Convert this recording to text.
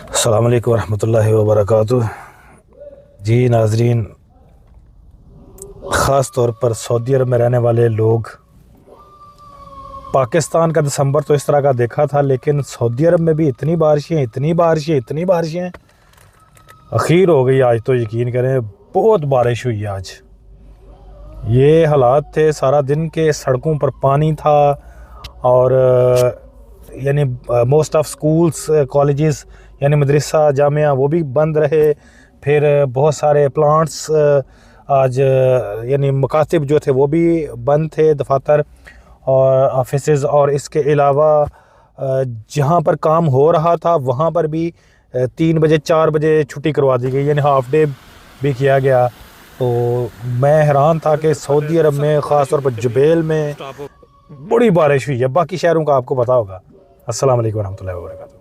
अस्सलाम वालेकुम रहमतुल्लाहि व बरकातुहू। जी नाजरीन, ख़ास तौर पर सऊदी अरब में रहने वाले लोग, पाकिस्तान का दिसंबर तो इस तरह का देखा था, लेकिन सऊदी अरब में भी इतनी बारिशें अखीर हो गई। आज तो यकीन करें बहुत बारिश हुई आज। ये हालात थे सारा दिन के, सड़कों पर पानी था और यानी मोस्ट ऑफ स्कूल्स कॉलेजेस यानी मदरसा जामिया वो भी बंद रहे। फिर बहुत सारे प्लांट्स आज यानी मकातिब जो थे वो भी बंद थे, दफातर और ऑफिसेज़। और इसके अलावा जहाँ पर काम हो रहा था वहाँ पर भी 3 बजे 4 बजे छुट्टी करवा दी गई, यानी हाफ डे भी किया गया। तो मैं हैरान था कि सऊदी अरब में ख़ास तौर पर जुबैल में बड़ी बारिश हुई है। बाकी शहरों का आपको पता होगा। अस्सलाम वालेकुम रहमतुल्लाहि व बरकातुहू।